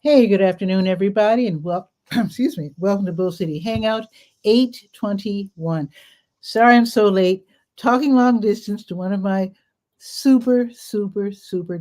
Hey, good afternoon, everybody, and excuse me, welcome to Bull City Hangout 821. Sorry I'm so late. Talking long distance to one of my super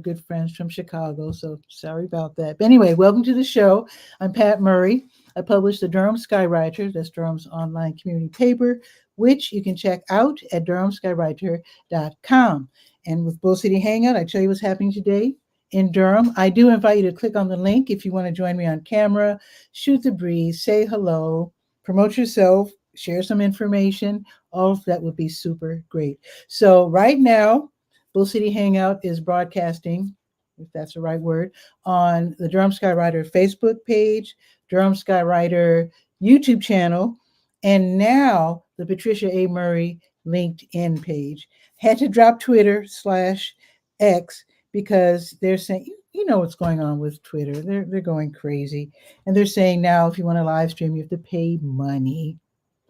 good friends from Chicago. So sorry about that. But anyway, welcome to the show. I'm Pat Murray. I publish the Durham Skywriter, that's Durham's online community paper, which you can check out at DurhamSkywriter.com. And with Bull City Hangout, I tell you what's happening today in Durham. I do invite you to click on the link if you want to join me on camera, shoot the breeze, say hello, promote yourself, share some information. All of that would be super great. So right now, Bull City Hangout is broadcasting, if that's the right word, on the Durham Skywriter Facebook page, Durham Skywriter YouTube channel, and now the Patricia A. Murray LinkedIn page. Had to drop Twitter/X because they're saying, you know what's going on with Twitter. They're going crazy. And they're saying now if you want to live stream, you have to pay money.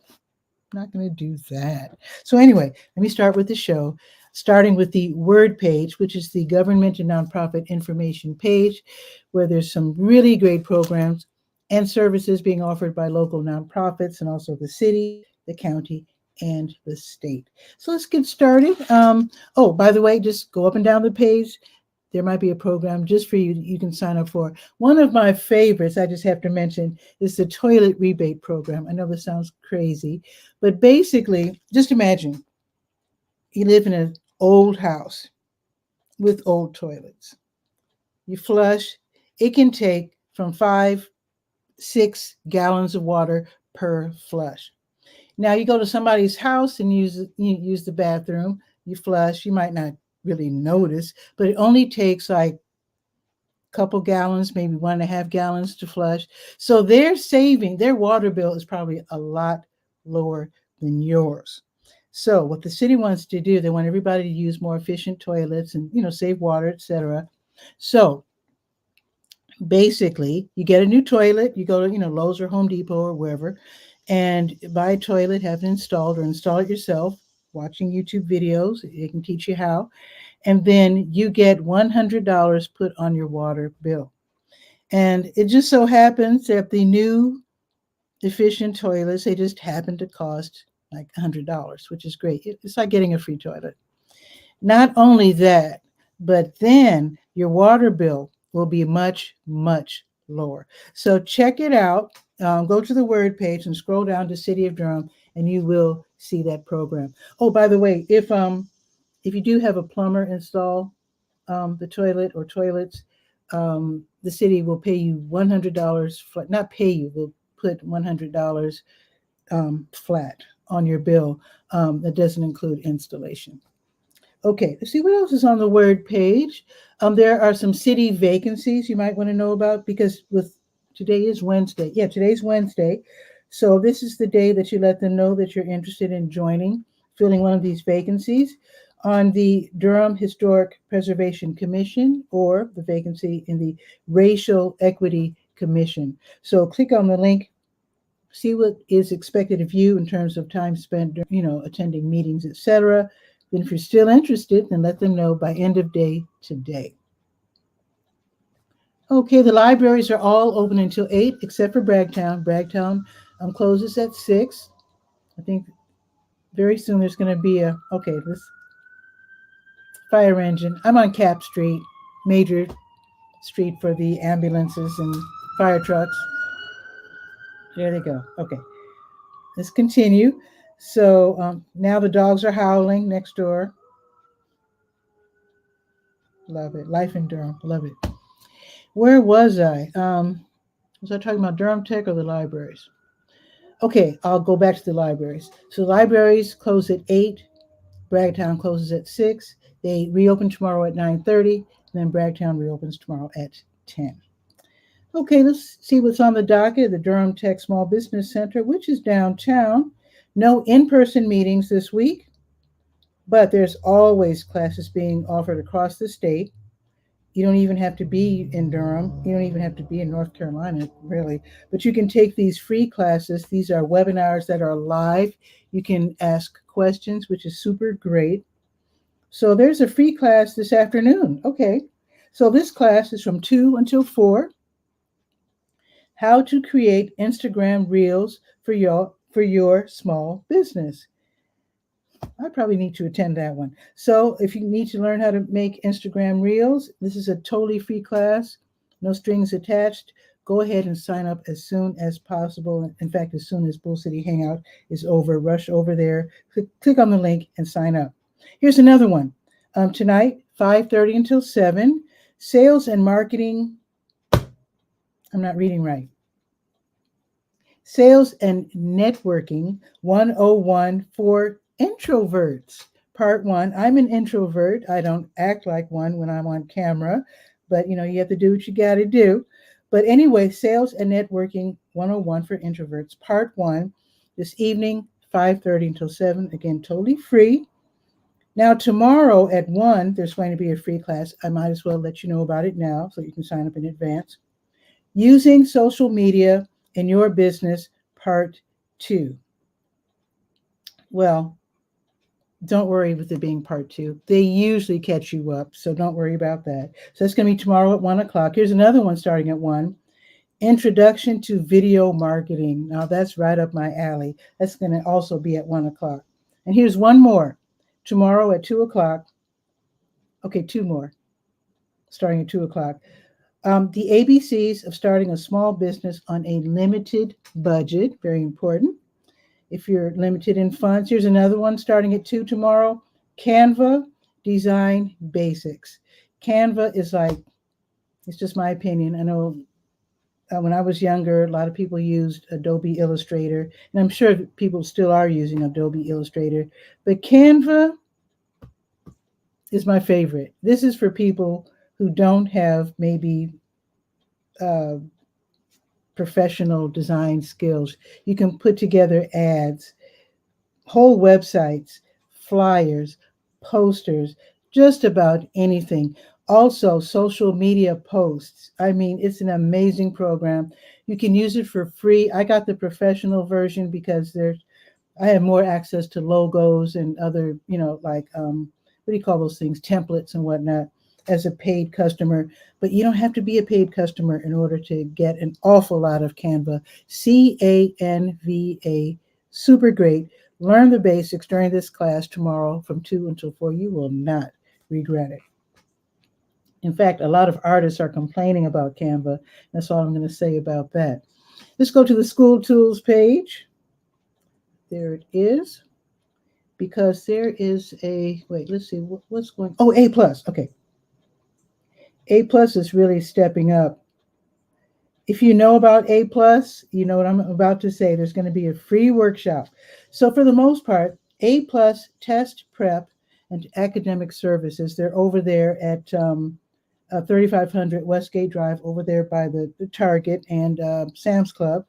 I'm not going to do that. So anyway, let me start with the show, starting with the Word page, which is the government and nonprofit information page, where there's some really great programs and services being offered by local nonprofits and also the city, the county, and the state. So let's get started. Oh, by the way, just go up and down the page. There might be a program just for you you can sign up for. One of my favorites, I just have to mention, is the toilet rebate program. I know this sounds crazy, but basically, just imagine you live in an old house with old toilets. You flush, it can take from 5-6 gallons of water per flush. Now you go to somebody's house and you use the bathroom, you flush, you might not really notice, but it only takes like a couple gallons, maybe 1.5 gallons to flush. So they're saving, their water bill is probably a lot lower than yours. So what the city wants to do, they want everybody to use more efficient toilets and, save water, etc. So basically, you get a new toilet, you go to, Lowe's or Home Depot or wherever, and buy a toilet, have it installed or install it yourself, watching YouTube videos. It can teach you how. And then you get $100 put on your water bill. And it just so happens that the new efficient toilets, they just happen to cost like $100, which is great. It's like getting a free toilet. Not only that, but then your water bill will be much lower. So check it out. Go to the Word page and scroll down to City of Durham, and you will see that program. Oh, by the way, if you do have a plumber install the toilet or toilets, the city will pay you $100. Not pay you, will put $100 flat on your bill. That doesn't include installation. Okay, let's see what else is on the Word page. There are some city vacancies you might want to know about because today is Wednesday. Yeah, today's Wednesday. So this is the day that you let them know that you're interested in filling one of these vacancies on the Durham Historic Preservation Commission or the vacancy in the Racial Equity Commission. So click on the link, see what is expected of you in terms of time spent, attending meetings, etc. Then if you're still interested, then let them know by end of day today. Okay, the libraries are all open until 8, except for Bragtown. Bragtown closes at 6. I think very soon there's going to be this fire engine. I'm on Cap Street, major street for the ambulances and fire trucks. There they go. Okay, let's continue. So now the dogs are howling next door. Love it. Life in Durham. Love it. Where was I? Was I talking about Durham Tech or the libraries? Okay, I'll go back to the libraries. So libraries close at 8. Bragtown closes at 6. They reopen tomorrow at 9:30. Then Bragtown reopens tomorrow at 10. Okay, let's see what's on the docket. The Durham Tech Small Business Center, which is downtown. No in-person meetings this week, but there's always classes being offered across the state. You don't even have to be in Durham. You don't even have to be in North Carolina, really. But you can take these free classes. These are webinars that are live. You can ask questions, which is super great. So there's a free class this afternoon. Okay. So this class is from 2 until 4. How to create Instagram reels for your small business. I probably need to attend that one. So if you need to learn how to make Instagram reels, this is a totally free class, no strings attached. Go ahead and sign up as soon as possible. In fact, as soon as Bull City Hangout is over, rush over there, click on the link and sign up. Here's another one. Tonight, 5:30 until 7, sales and marketing. I'm not reading right. Sales and Networking 101 for Introverts. Part 1. I'm an introvert. I don't act like one when I'm on camera, but you have to do what you got to do. But anyway, Sales and Networking 101 for Introverts. Part 1. This evening, 5:30 until 7. Again, totally free. Now, tomorrow at 1, there's going to be a free class. I might as well let you know about it now so you can sign up in advance. Using social media in your business, part 2. Well, don't worry with it being part 2. They usually catch you up, so don't worry about that. So that's going to be tomorrow at 1 o'clock. Here's another one starting at 1. Introduction to Video Marketing. Now that's right up my alley. That's going to also be at 1 o'clock. And here's one more. Tomorrow at 2 o'clock. Okay, 2 more. Starting at 2 o'clock. The ABCs of starting a small business on a limited budget, very important. If you're limited in funds, here's another one starting at 2 tomorrow. Canva Design Basics. Canva is it's just my opinion. I know when I was younger, a lot of people used Adobe Illustrator, and I'm sure people still are using Adobe Illustrator, but Canva is my favorite. This is for people who don't have maybe professional design skills. You can put together ads, whole websites, flyers, posters, just about anything. Also, social media posts. I mean, it's an amazing program. You can use it for free. I got the professional version because I have more access to logos and other, what do you call those things, templates and whatnot, as a paid customer. But you don't have to be a paid customer in order to get an awful lot of Canva. Canva, super great. Learn the basics during this class tomorrow from 2 until 4. You will not regret it. In fact, a lot of artists are complaining about Canva. That's all I'm going to say about that. Let's go to the school tools page. There it is. Because there is let's see, what's going, A+, okay. A+ is really stepping up. If you know about A+, you know what I'm about to say. There's going to be a free workshop. So for the most part, A+ test prep and academic services, they're over there at 3500 Westgate Drive, over there by the Target and Sam's Club.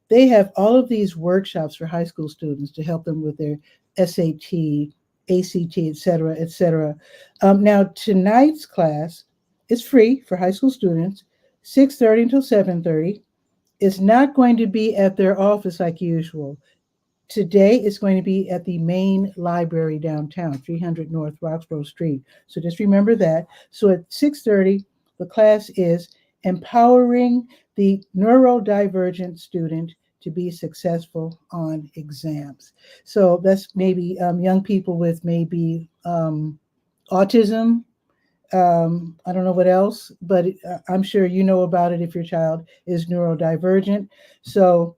They have all of these workshops for high school students to help them with their SAT, ACT, et cetera, et cetera. Now, tonight's class is free for high school students, 6:30 until 7:30. It's not going to be at their office like usual. Today, it's going to be at the main library downtown, 300 North Roxborough Street. So just remember that. So at 6:30, the class is Empowering the Neurodivergent Student to be Successful on Exams. So that's maybe young people with maybe autism. I don't know what else, but I'm sure you know about it if your child is neurodivergent. So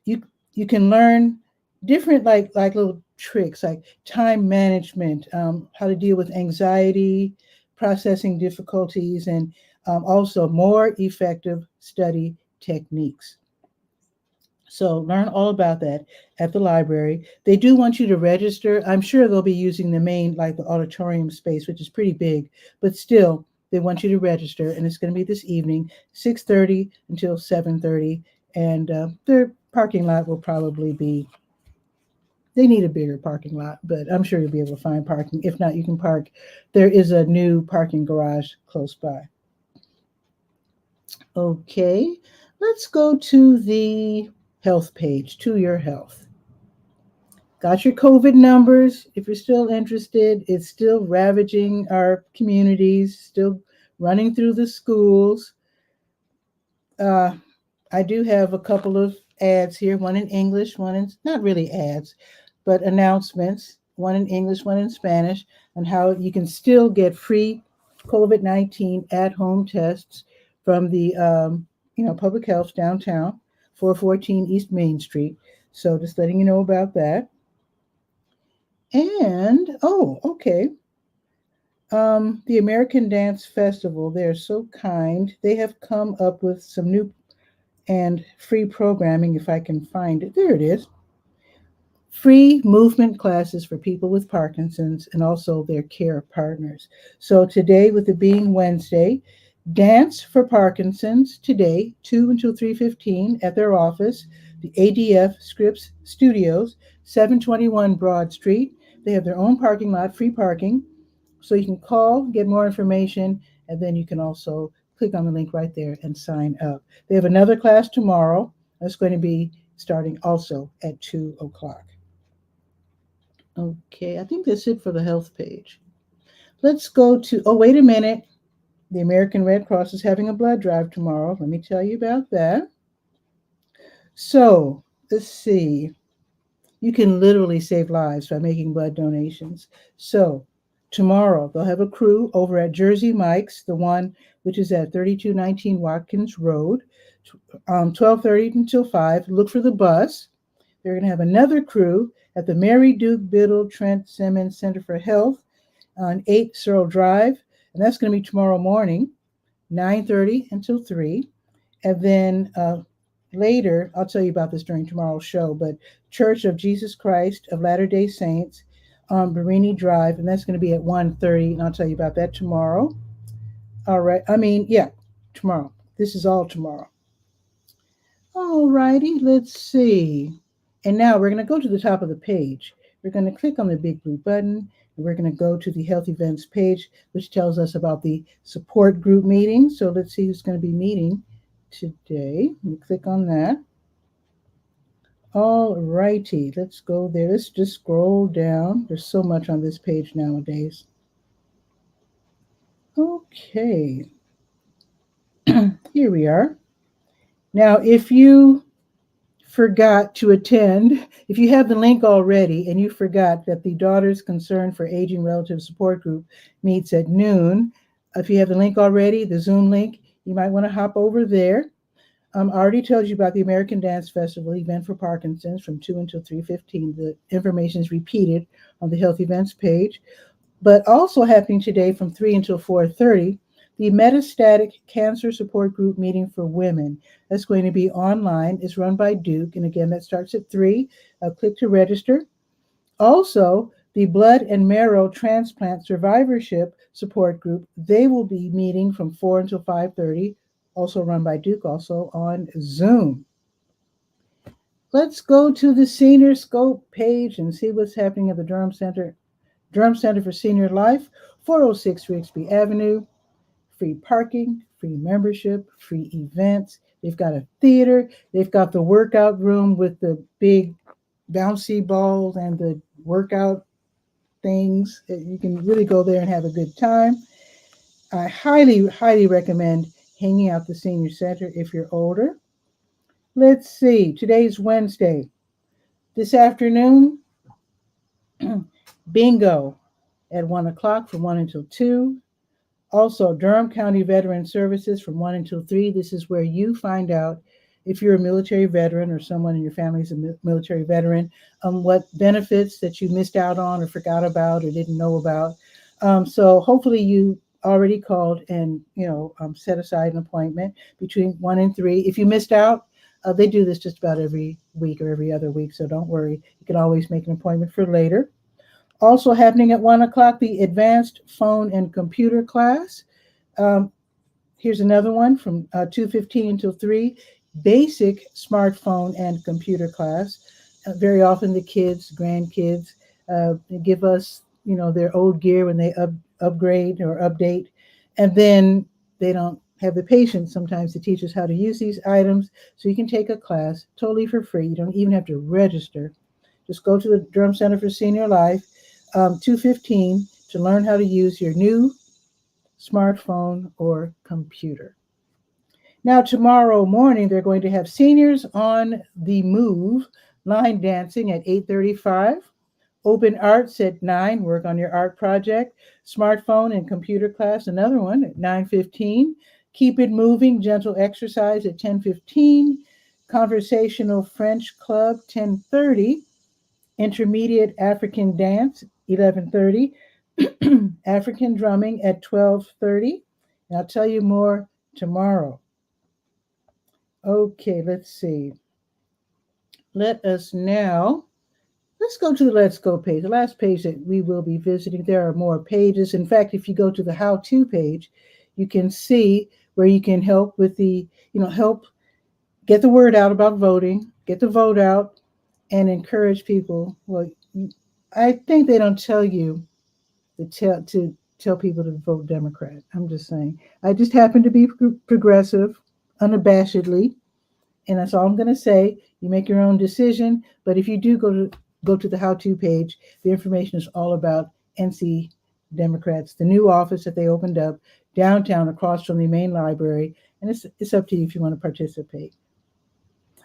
you can learn different like little tricks like time management, how to deal with anxiety, processing difficulties, and also more effective study techniques. So learn all about that at the library. They do want you to register. I'm sure they'll be using the main, like the auditorium space, which is pretty big, but still they want you to register. And it's going to be this evening, 6:30 until 7:30. And their parking lot will probably be, they need a bigger parking lot, but I'm sure you'll be able to find parking. If not, you can park. There is a new parking garage close by. Okay, let's go to the health page, To Your Health. Got your COVID numbers. If you're still interested, it's still ravaging our communities, still running through the schools. I do have a couple of ads here, one in English, one in, not really ads, but announcements, one in English, one in Spanish, on how you can still get free COVID-19 at-home tests from the, public health downtown, 414 East Main Street. So just letting you know about that. And, oh, okay. The American Dance Festival, they're so kind. They have come up with some new and free programming, if I can find it. There it is. Free movement classes for people with Parkinson's and also their care partners. So today, with it being Wednesday, Dance for Parkinson's today, 2 until 3:15 at their office, the ADF Scripps Studios, 721 Broad Street. They have their own parking lot, free parking. So you can call, get more information, and then you can also click on the link right there and sign up. They have another class tomorrow that's going to be starting also at 2 o'clock. Okay, I think that's it for the health page. Let's go to, oh, wait a minute. The American Red Cross is having a blood drive tomorrow. Let me tell you about that. So, let's see. You can literally save lives by making blood donations. So, tomorrow they'll have a crew over at Jersey Mike's, the one which is at 3219 Watkins Road, 12:30 until 5. Look for the bus. They're going to have another crew at the Mary Duke Biddle Trent Simmons Center for Health on 8 Searle Drive, and that's going to be tomorrow morning, 9:30 until 3. And then later, I'll tell you about this during tomorrow's show, but Church of Jesus Christ of Latter-day Saints on Barini Drive, and that's going to be at 1:30, and I'll tell you about that tomorrow. All right. Tomorrow. This is all tomorrow. All righty. Let's see. And now we're going to go to the top of the page. We're going to click on the big blue button, and we're going to go to the health events page, which tells us about the support group meeting. So let's see who's going to be meeting today. Let me click on that. All righty, let's go there. Let's just scroll down. There's so much on this page nowadays. Okay. Here we are. Now, if you forgot to attend, if you have the link already and you forgot that the Daughters Concern for Aging Relative Support Group meets at noon, if you have the link already, the Zoom link, you might want to hop over there. I already told you about the American Dance Festival event for Parkinson's from 2 until 3:15. The information is repeated on the health events page. But also happening today from 3 until 4:30, the Metastatic Cancer Support Group meeting for women. That's going to be online. It's run by Duke. And again, that starts at 3. Click to register. Also, the Blood and Marrow Transplant Survivorship Support Group, they will be meeting from 4 until 5:30. Also run by Duke, also on Zoom. Let's go to the Senior Scope page and see what's happening at the Durham Center for Senior Life, 406 Rixby Avenue. Free parking, free membership, free events. They've got a theater. They've got the workout room with the big bouncy balls and the workout things. You can really go there and have a good time. I highly, highly recommend hanging out the senior center if you're older. Let's see. Today's Wednesday. This afternoon, bingo at 1 o'clock from 1 until 2. Also, Durham County Veteran Services from 1 until 3. This is where you find out if you're a military veteran or someone in your family is a military veteran, what benefits that you missed out on or forgot about or didn't know about. So hopefully you already called and set aside an appointment between 1 and 3. If you missed out, they do this just about every week or every other week, so don't worry. You can always make an appointment for later. Also happening at 1 o'clock, the Advanced Phone and Computer class. Here's another one from 2:15 until 3. Basic smartphone and computer class. Very often the kids, grandkids, give us, their old gear when they upgrade or update, and then they don't have the patience sometimes to teach us how to use these items. So you can take a class totally for free. You don't even have to register. Just go to the Durham Center for Senior Life, 2:15, to learn how to use your new smartphone or computer. Now, tomorrow morning, they're going to have Seniors on the Move, line dancing at 8:35. Open Arts at 9, work on your art project. Smartphone and computer class, another one at 9:15. Keep it moving, gentle exercise at 10:15. Conversational French Club, 10:30. Intermediate African Dance, 11:30. African Drumming at 12:30. And I'll tell you more tomorrow. Okay, let's see. Let's go to the Let's Go page, the last page that we will be visiting. There are more pages. In fact, if you go to the how-to page, you can see where you can help with help get the word out about voting, get the vote out, and encourage people. Well, I think they don't tell you to tell people to vote Democrat. I'm just saying. I just happen to be progressive, unabashedly, and that's all I'm going to say. You make your own decision, but if you do go to the how-to page, the information is all about NC Democrats, the new office that they opened up downtown across from the main library, and it's up to you if you want to participate.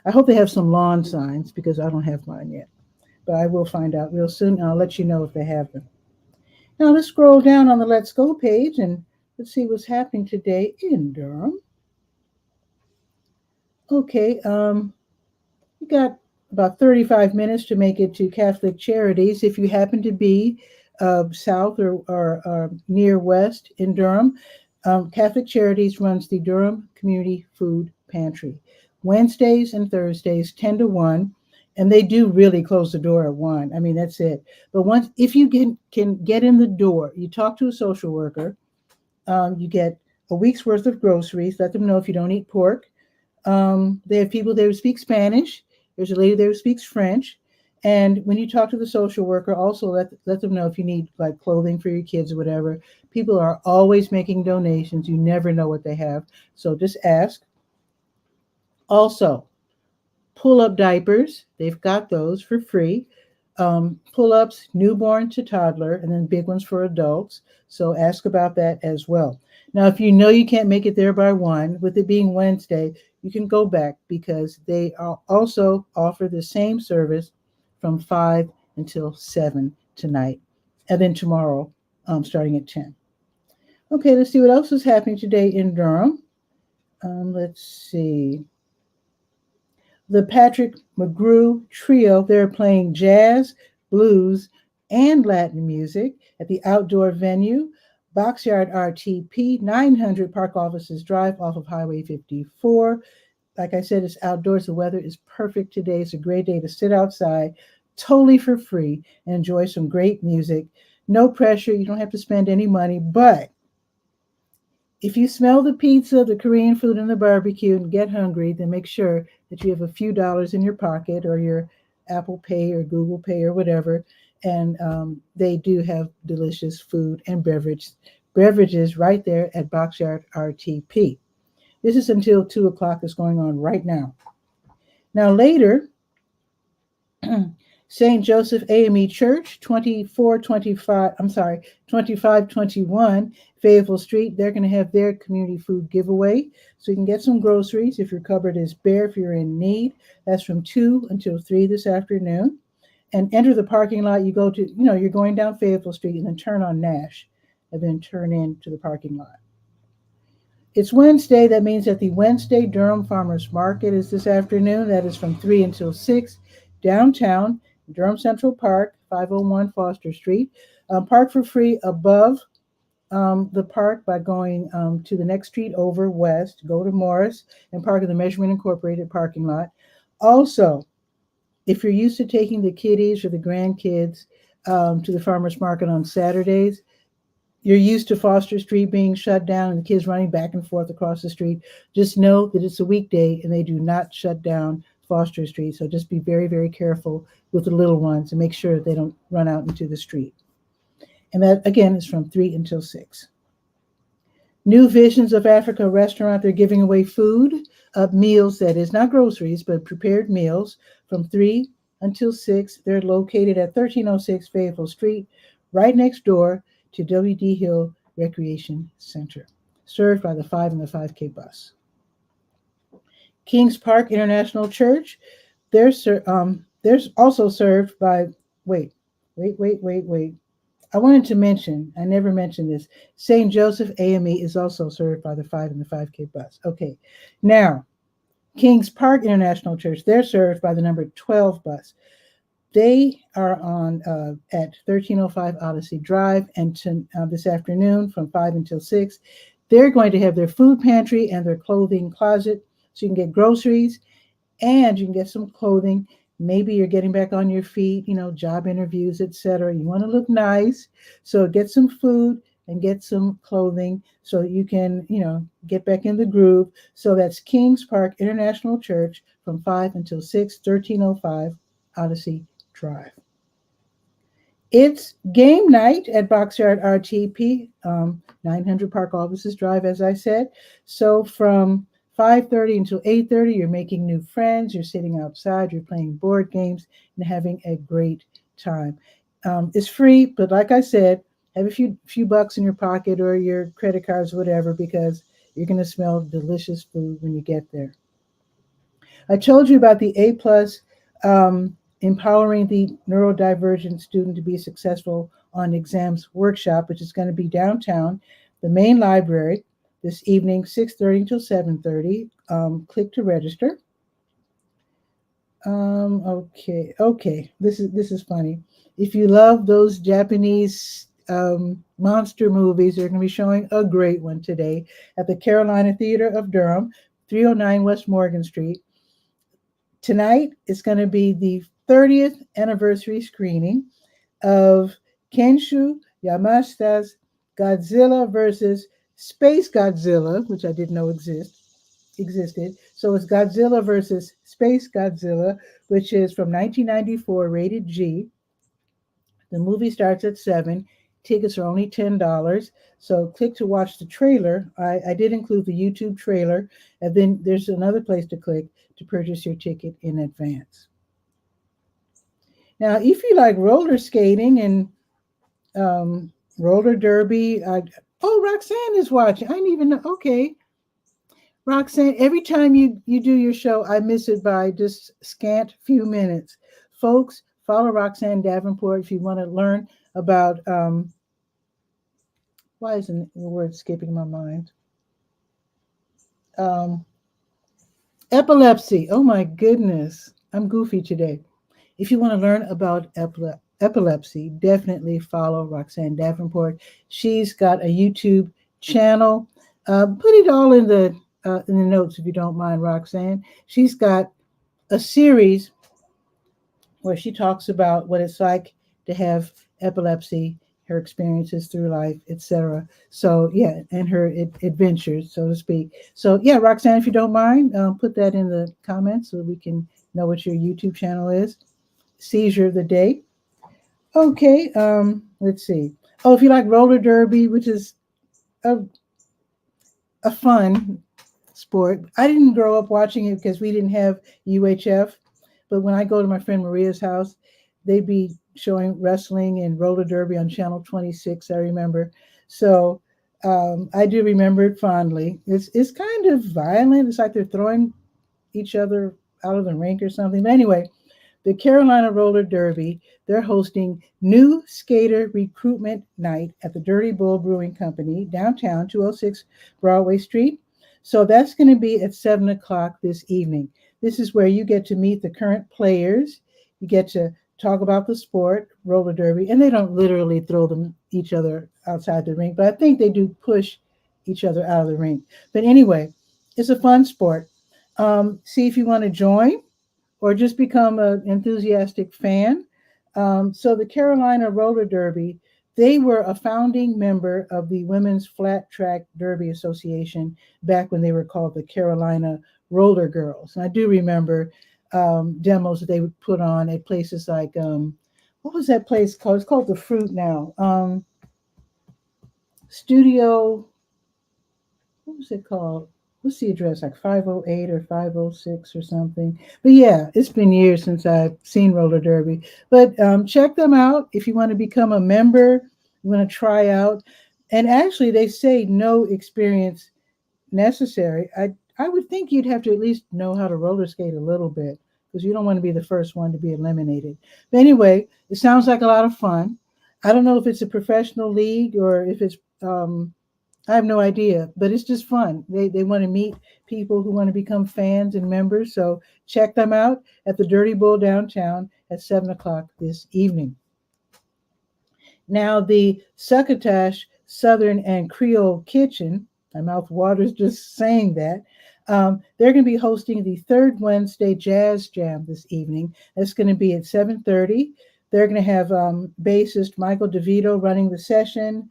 I hope they have some lawn signs because I don't have mine yet, but I will find out real soon, and I'll let you know if they have them. Now let's scroll down on the Let's Go page and let's see what's happening today in Durham. Okay, you got about 35 minutes to make it to Catholic Charities. If you happen to be south or near west in Durham, Catholic Charities runs the Durham Community Food Pantry. Wednesdays and Thursdays, 10 to 1, and they do really close the door at 1. I mean, that's it. But if you can get in the door, you talk to a social worker, you get a week's worth of groceries, let them know if you don't eat pork. They have people there who speak Spanish. There's a lady there who speaks French. And when you talk to the social worker, also let them know if you need like clothing for your kids or whatever. People are always making donations. You never know what they have. So just ask. Also, pull-up diapers. They've got those for free. Pull-ups, newborn to toddler, and then big ones for adults. So ask about that as well. Now, if you know you can't make it there by 1, with it being Wednesday, you can go back because they also offer the same service from 5 until 7 tonight, and then tomorrow starting at 10. Okay, let's see what else is happening today in Durham. Let's see. The Patrick McGrew Trio, they're playing jazz, blues, and Latin music at the outdoor venue, Boxyard RTP, 900 Park Offices Drive off of Highway 54. Like I said, it's outdoors. The weather is perfect today. It's a great day to sit outside, totally for free, and enjoy some great music. No pressure. You don't have to spend any money, but if you smell the pizza, the Korean food, and the barbecue and get hungry, then make sure that you have a few dollars in your pocket or your Apple Pay or Google Pay or whatever. And they do have delicious food and beverages right there at Boxyard RTP. This is until 2 o'clock. It's going on right now. Now later, St. Joseph AME Church, 2521 Fayetteville Street. They're going to have their community food giveaway. So you can get some groceries if your cupboard is bare, if you're in need. That's from 2 until 3 this afternoon. And enter the parking lot. You go to, you're going down Fayetteville Street and then turn on Nash and then turn into the parking lot. It's Wednesday. That means that the Wednesday Durham Farmers Market is this afternoon. That is from 3 until 6 downtown. Durham Central Park, 501 Foster Street. Park for free above the park by going to the next street over west, go to Morris, and park in the Measurement Incorporated parking lot. Also, if you're used to taking the kiddies or the grandkids to the farmers market on Saturdays, you're used to Foster Street being shut down and the kids running back and forth across the street. Just know that it's a weekday and they do not shut down Foster Street. So just be very, very careful with the little ones and make sure that they don't run out into the street. And that, again, is from 3 until 6. New Visions of Africa restaurant, they're giving away food, meals, that is not groceries, but prepared meals from 3 until 6. They're located at 1306 Fayetteville Street, right next door to W.D. Hill Recreation Center, served by the 5 and the 5K bus. Kings Park International Church, there's also served by, wait. I wanted to mention, I never mentioned this. St. Joseph AME is also served by the 5 and the 5K bus. Okay. Now, Kings Park International Church, they're served by the number 12 bus. They are on at 1305 Odyssey Drive, and this afternoon from 5 until 6, they're going to have their food pantry and their clothing closet, so you can get groceries and you can get some clothing. Maybe you're getting back on your feet, job interviews, etc. You want to look nice, so get some food and get some clothing so you can, get back in the groove. So that's Kings Park International Church from 5 until 6, 1305 Odyssey Drive. It's game night at Boxyard RTP, 900 Park Offices Drive, as I said. So from 5:30 until 8:30, you're making new friends, you're sitting outside, you're playing board games, and having a great time. It's free, but like I said, have a few bucks in your pocket or your credit cards, whatever, because you're going to smell delicious food when you get there. I told you about the A+, Empowering the Neurodivergent Student to be Successful on Exams workshop, which is going to be downtown, the main library, this evening, 6:30 until 7:30. Click to register. Okay. This is funny. If you love those Japanese monster movies, they're going to be showing a great one today at the Carolina Theater of Durham, 309 West Morgan Street. Tonight is going to be the 30th anniversary screening of Kenshu Yamashita's Godzilla versus Space Godzilla, which I didn't know existed. So it's Godzilla versus Space Godzilla, which is from 1994, rated G. The movie starts at 7. Tickets are only $10. So click to watch the trailer. I did include the YouTube trailer, and then there's another place to click to purchase your ticket in advance. Now, if you like roller skating and roller derby, Roxanne is watching. I didn't even know. Okay. Roxanne, every time you do your show, I miss it by just scant few minutes. Folks, follow Roxanne Davenport if you want to learn about, why isn't the word skipping my mind? Epilepsy. Oh my goodness. I'm goofy today. If you want to learn about epilepsy, definitely follow Roxanne Davenport. She's got a YouTube channel. Put it all in the notes if you don't mind, Roxanne. She's got a series where she talks about what it's like to have epilepsy, her experiences through life, etc. So yeah, and her adventures, so to speak. So yeah, Roxanne, if you don't mind, put that in the comments so we can know what your YouTube channel is. Seizure of the day. Okay, let's see. Oh, if you like roller derby, which is a fun sport. I didn't grow up watching it because we didn't have UHF, but when I go to my friend Maria's house, they'd be showing wrestling and roller derby on channel 26, I remember. So I do remember it fondly. It's kind of violent. It's like they're throwing each other out of the rink or something. But anyway, the Carolina Roller Derby, they're hosting New Skater Recruitment Night at the Dirty Bull Brewing Company, downtown, 206 Broadway Street. So that's going to be at 7 o'clock this evening. This is where you get to meet the current players. You get to talk about the sport, roller derby, and they don't literally throw each other outside the rink, but I think they do push each other out of the rink. But anyway, it's a fun sport. See if you want to join or just become an enthusiastic fan. So the Carolina Roller Derby, they were a founding member of the Women's Flat Track Derby Association back when they were called the Carolina Roller Girls. And I do remember demos that they would put on at places like, what was that place called? It's called The Fruit now. Studio, what was it called? What's the address? Like 508 or 506 or something. But yeah, it's been years since I've seen roller derby. But check them out if you want to become a member, you want to try out. And actually, they say no experience necessary. I I would think you'd have to at least know how to roller skate a little bit because you don't want to be the first one to be eliminated. But anyway, it sounds like a lot of fun. I don't know if it's a professional league or if it's I have no idea, but it's just fun. They want to meet people who want to become fans and members. So check them out at the Dirty Bull downtown at 7 o'clock this evening. Now the Succotash Southern and Creole Kitchen, my mouth waters just saying that. They're going to be hosting the third Wednesday Jazz Jam this evening. That's going to be at 7:30. They're going to have bassist Michael DeVito running the session,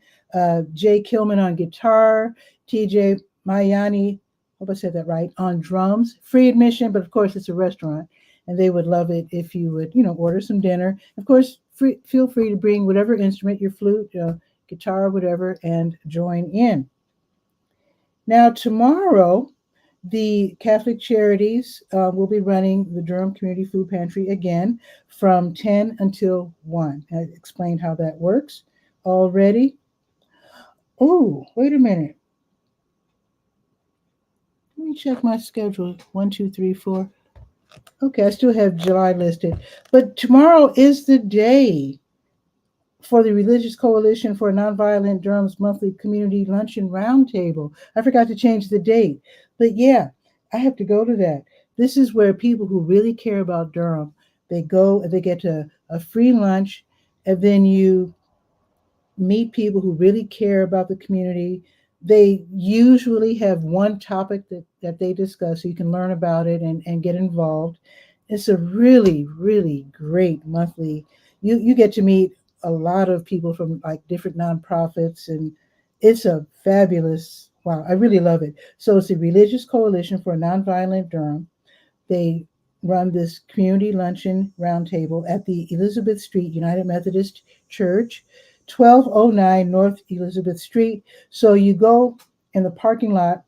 Jay Kilman on guitar, TJ Mayani, hope I said that right, on drums. Free admission, but of course it's a restaurant, and they would love it if you would, order some dinner. Of course, feel free to bring whatever instrument, your flute, guitar, whatever, and join in. Now, tomorrow, the Catholic Charities will be running the Durham Community Food Pantry again from 10 until 1. I explained how that works already. Oh, wait a minute. Let me check my schedule. 1, 2, 3, 4. Okay, I still have July listed. But tomorrow is the day for the Religious Coalition for Nonviolent Durham's monthly community luncheon roundtable. I forgot to change the date. But yeah, I have to go to that. This is where people who really care about Durham, they go and they get a free lunch, and then you meet people who really care about the community. They usually have one topic that they discuss so you can learn about it and get involved. It's a really, really great monthly. You get to meet a lot of people from like different nonprofits, and it's a fabulous, wow, I really love it. So it's the Religious Coalition for Nonviolent Durham. They run this community luncheon roundtable at the Elizabeth Street United Methodist Church, 1209 North Elizabeth Street. So you go in the parking lot,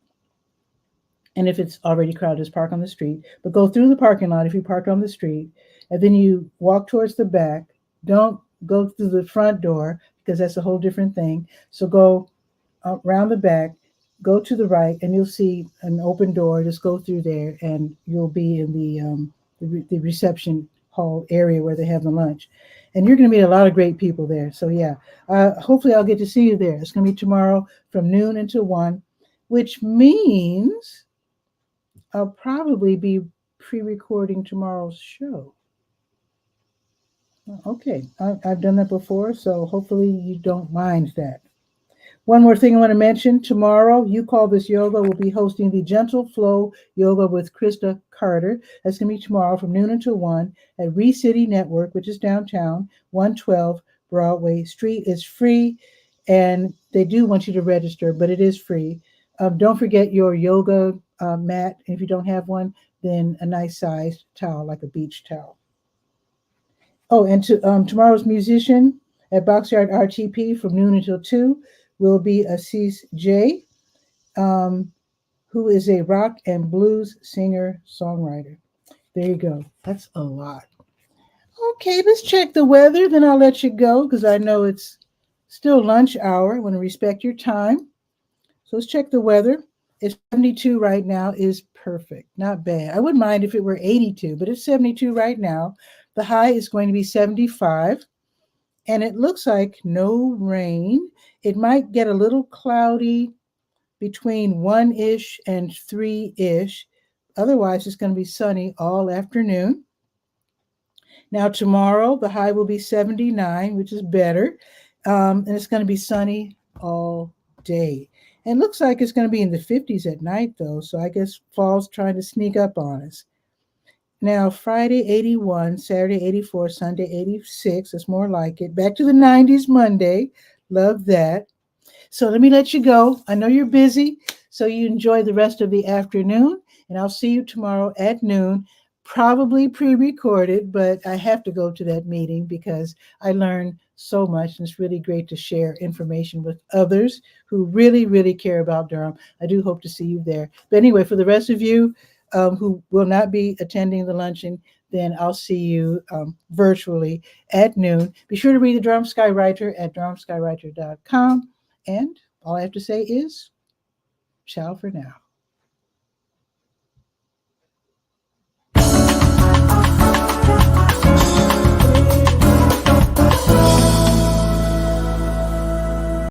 and if it's already crowded, just park on the street. But go through the parking lot if you park on the street, and then you walk towards the back. Don't go through the front door because that's a whole different thing. So go around the back, go to the right, and you'll see an open door. Just go through there, and you'll be in the reception hall area where they have the lunch. And you're going to meet a lot of great people there. So yeah, hopefully I'll get to see you there. It's going to be tomorrow from noon until 1, which means I'll probably be pre-recording tomorrow's show. Okay, I've done that before, so hopefully you don't mind that. One more thing I want to mention. Tomorrow, You Call This Yoga will be hosting the Gentle Flow Yoga with Krista Carter. That's going to be tomorrow from noon until 1 at City Network, which is downtown, 112 Broadway Street. It's free, and they do want you to register, but it is free. Don't forget your yoga mat. If you don't have one, then a nice sized towel, like a beach towel. Oh, and tomorrow's musician at Boxyard RTP from noon until 2 will be 𝗕𝗓𝗟𝗟, who is a rock and blues singer-songwriter. There you go. That's a lot. Okay, let's check the weather, then I'll let you go because I know it's still lunch hour. I want to respect your time. So let's check the weather. It's 72 right now, is perfect. Not bad. I wouldn't mind if it were 82, but it's 72 right now. The high is going to be 75, and it looks like no rain. It might get a little cloudy between 1-ish and 3-ish. Otherwise, it's going to be sunny all afternoon. Now, tomorrow, the high will be 79, which is better, and it's going to be sunny all day. And looks like it's going to be in the 50s at night, though, so I guess fall's trying to sneak up on us. Now, Friday, 81, Saturday, 84, Sunday, 86. That's more like it. Back to the 90s Monday. Love that. So let me let you go. I know you're busy, so you enjoy the rest of the afternoon, and I'll see you tomorrow at noon, probably pre-recorded, but I have to go to that meeting because I learned so much, and it's really great to share information with others who really, really care about Durham. I do hope to see you there. But anyway, for the rest of you, who will not be attending the luncheon, then I'll see you virtually at noon. Be sure to read the Durham Sky Writer at DurhamSkyWriter.com. And all I have to say is, ciao for now.